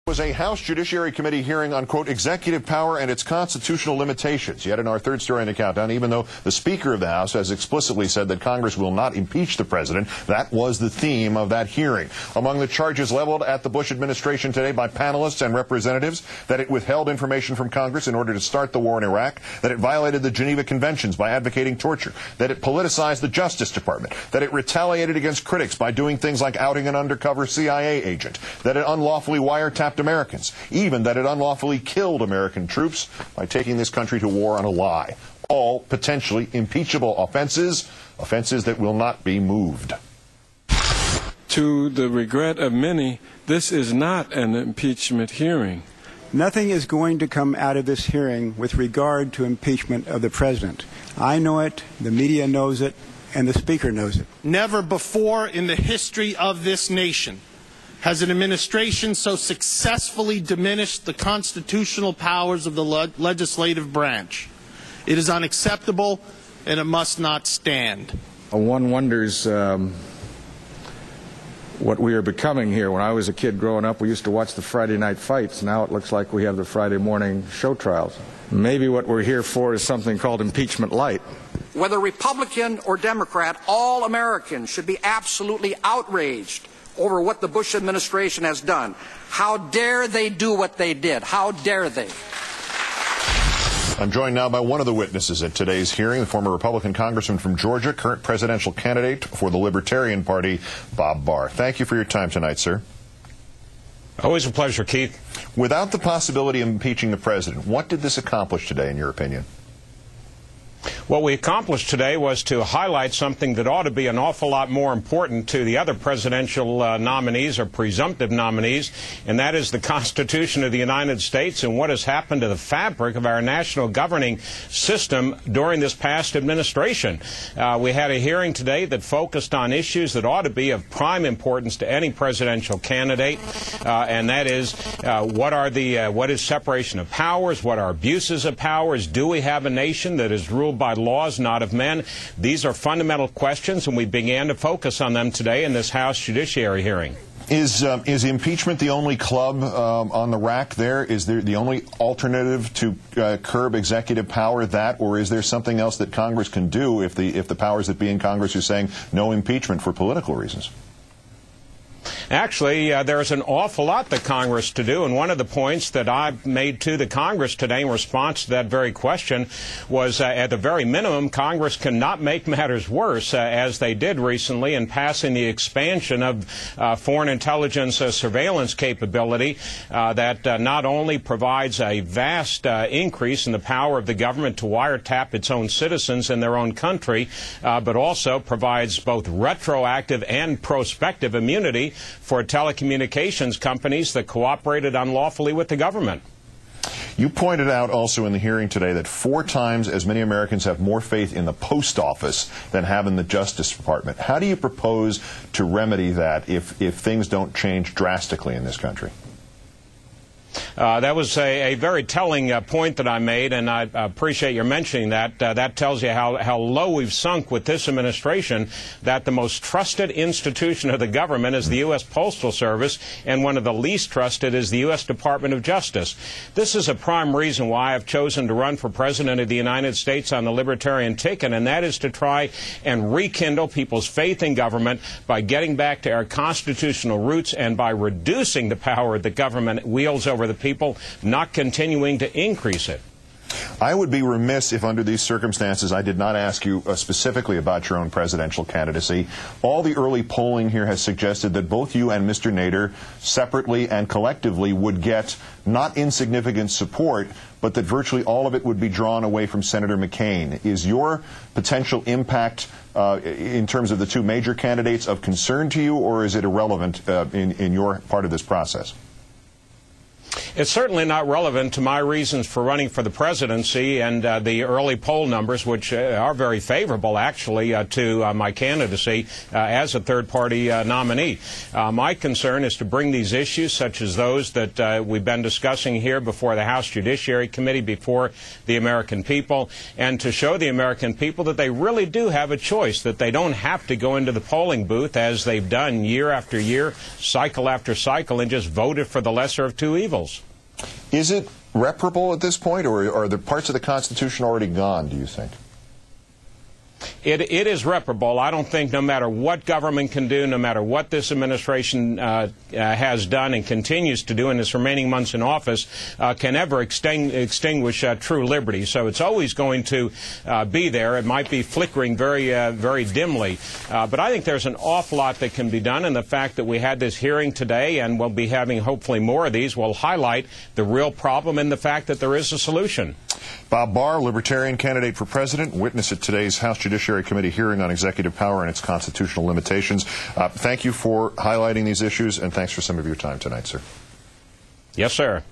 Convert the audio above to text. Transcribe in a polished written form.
Was a House Judiciary Committee hearing on, quote, executive power and its constitutional limitations. Yet in our third story in the countdown, even though the Speaker of the House has explicitly said that Congress will not impeach the president, that was the theme of that hearing. Among the charges leveled at the Bush administration today by panelists and representatives, that it withheld information from Congress in order to start the war in Iraq, that it violated the Geneva Conventions by advocating torture, that it politicized the Justice Department, that it retaliated against critics by doing things like outing an undercover CIA agent, that it unlawfully wiretapped Americans, even that it unlawfully killed American troops by taking this country to war on a lie. All potentially impeachable offenses that will not be moved. To the regret of many, this is not an impeachment hearing. Nothing is going to come out of this hearing with regard to impeachment of the president. I know it, the media knows it, and the Speaker knows it. Never before in the history of this nation has an administration so successfully diminished the constitutional powers of the legislative branch. It is unacceptable, and it must not stand. One wonders what we are becoming here. When I was a kid growing up, we used to watch the Friday night fights. Now it looks like we have the Friday morning show trials. Maybe what we're here for is something called impeachment light. Whether Republican or Democrat, all Americans should be absolutely outraged over what the Bush administration has done. How dare they do what they did? How dare they? I'm joined now by one of the witnesses at today's hearing, the former Republican congressman from Georgia, current presidential candidate for the Libertarian Party, Bob Barr. Thank you for your time tonight, sir. Always a pleasure, Keith. Without the possibility of impeaching the president, what did this accomplish today, in your opinion? What we accomplished today was to highlight something that ought to be an awful lot more important to the other presidential nominees or presumptive nominees, and that is the Constitution of the United States and what has happened to the fabric of our national governing system during this past administration. We had a hearing today that focused on issues that ought to be of prime importance to any presidential candidate, and that is what is separation of powers, what are abuses of powers, do we have a nation that is ruled by laws, not of men? These are fundamental questions, and we began to focus on them today in this House Judiciary hearing. Is impeachment the only club on the rack there? Is there the only alternative to curb executive power, that, or is there something else that Congress can do if the powers that be in Congress are saying no impeachment for political reasons? Actually, there's an awful lot that Congress to do, and one of the points that I made to the Congress today in response to that very question was, at the very minimum, Congress cannot make matters worse, as they did recently in passing the expansion of foreign intelligence surveillance capability that not only provides a vast increase in the power of the government to wiretap its own citizens in their own country, but also provides both retroactive and prospective immunity for telecommunications companies that cooperated unlawfully with the government. You pointed out also in the hearing today that 4 times as many Americans have more faith in the post office than have in the Justice Department. How do you propose to remedy that if things don't change drastically in this country? That was a very telling point that I made, and I appreciate your mentioning that. That tells you how low we've sunk with this administration, that the most trusted institution of the government is the U.S. Postal Service, and one of the least trusted is the U.S. Department of Justice. This is a prime reason why I've chosen to run for President of the United States on the Libertarian ticket, and that is to try and rekindle people's faith in government by getting back to our constitutional roots and by reducing the power that government wields over the people, not continuing to increase it. I would be remiss if under these circumstances I did not ask you specifically about your own presidential candidacy. All the early polling here has suggested that both you and Mr. Nader, separately and collectively, would get not insignificant support, but that virtually all of it would be drawn away from Senator McCain. Is your potential impact in terms of the 2 major candidates of concern to you, or is it irrelevant in your part of this process? It's certainly not relevant to my reasons for running for the presidency and the early poll numbers, which are very favorable, actually, to my candidacy as a third-party nominee. My concern is to bring these issues, such as those that we've been discussing here before the House Judiciary Committee, before the American people, and to show the American people that they really do have a choice, that they don't have to go into the polling booth, as they've done year after year, cycle after cycle, and just voted for the lesser of two evils. Is it reparable at this point, or are the parts of the Constitution already gone, do you think? It is reparable. I don't think, no matter what government can do, no matter what this administration has done and continues to do in its remaining months in office, can ever extinguish true liberty. So it's always going to be there. It might be flickering very dimly. But I think there's an awful lot that can be done, and the fact that we had this hearing today, and we'll be having hopefully more of these, will highlight the real problem and the fact that there is a solution. Bob Barr, Libertarian candidate for president, witness at today's House Judiciary Committee hearing on executive power and its constitutional limitations. Thank you for highlighting these issues, and thanks for some of your time tonight, sir. Yes, sir.